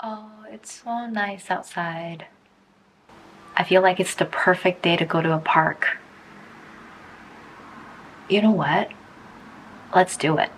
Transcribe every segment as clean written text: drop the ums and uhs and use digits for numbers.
Oh, it's so nice outside. I feel like it's the perfect day to go to a park. You know what? Let's do it.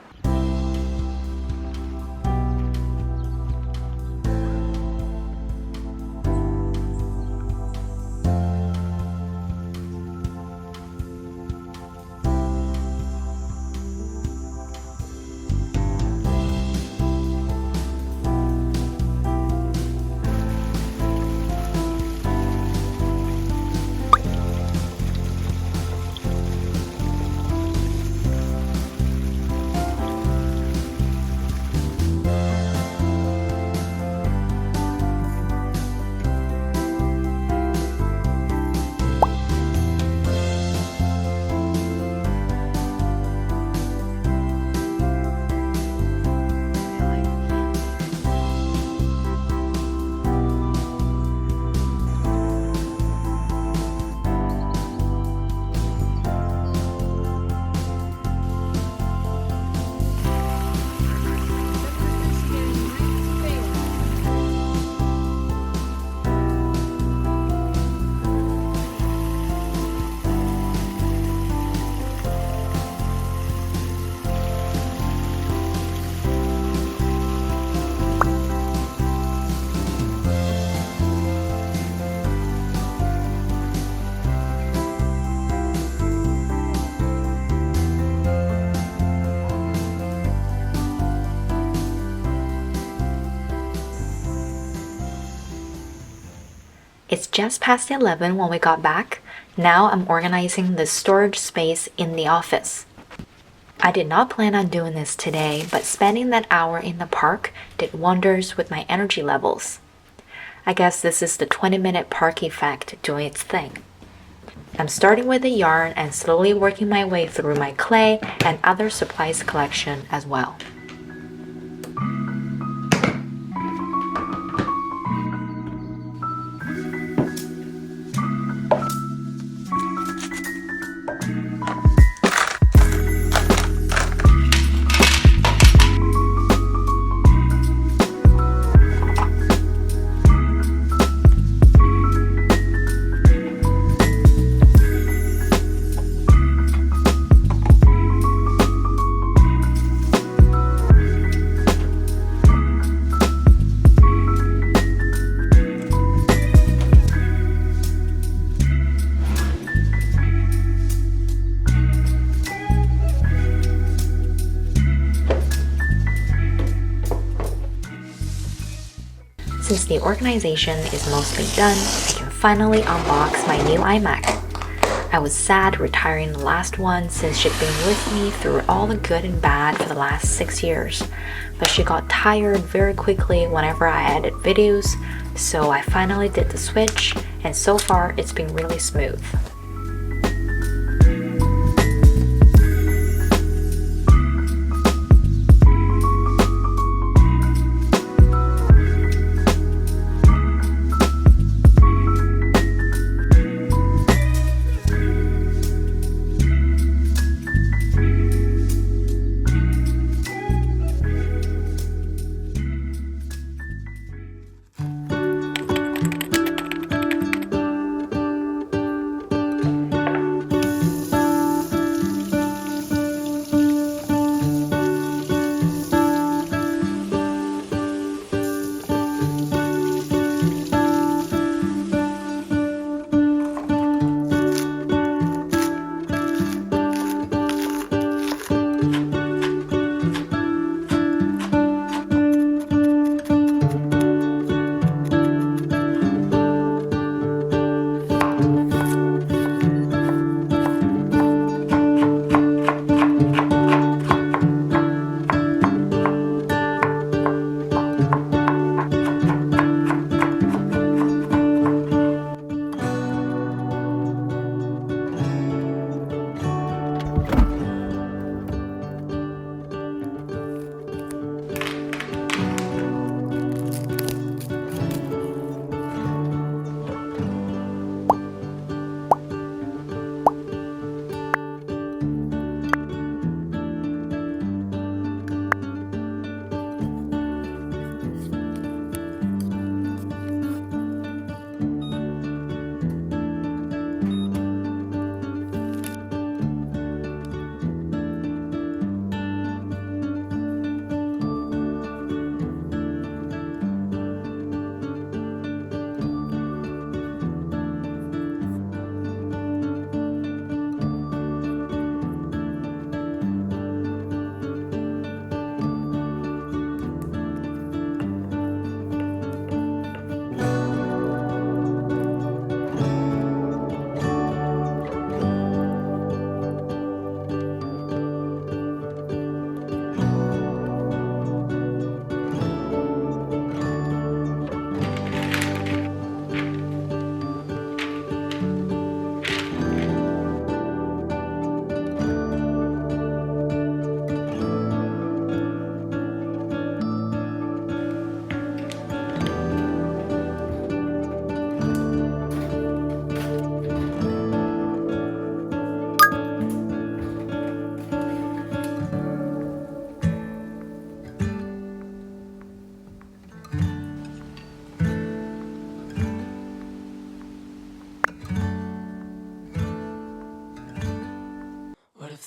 It's just past 11 when we got back. Now I'm organizing the storage space in the office. I did not plan on doing this today, but spending that hour in the park did wonders with my energy levels. I guess this is the 20-minute park effect doing its thing. I'm starting with the yarn and slowly working my way through my clay and other supplies collection as well. Since the organization is mostly done, I can finally unbox my new iMac. I was sad retiring the last one since she'd been with me through all the good and bad for the last 6 years, but she got tired very quickly whenever I edit videos, so I finally did the switch, and so far it's been really smooth.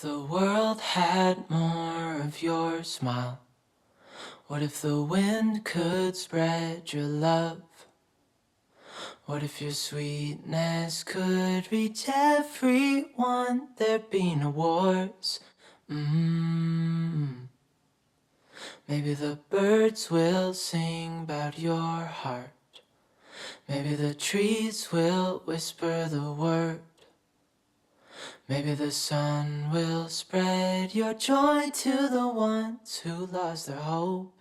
the world had more of your smile? What if the wind could spread your love? What if your sweetness could reach everyone? There'd be no wars. Maybe the birds will sing about your heart. Maybe the trees will whisper the word. Maybe the sun will spread your joy to the ones who lost their hope.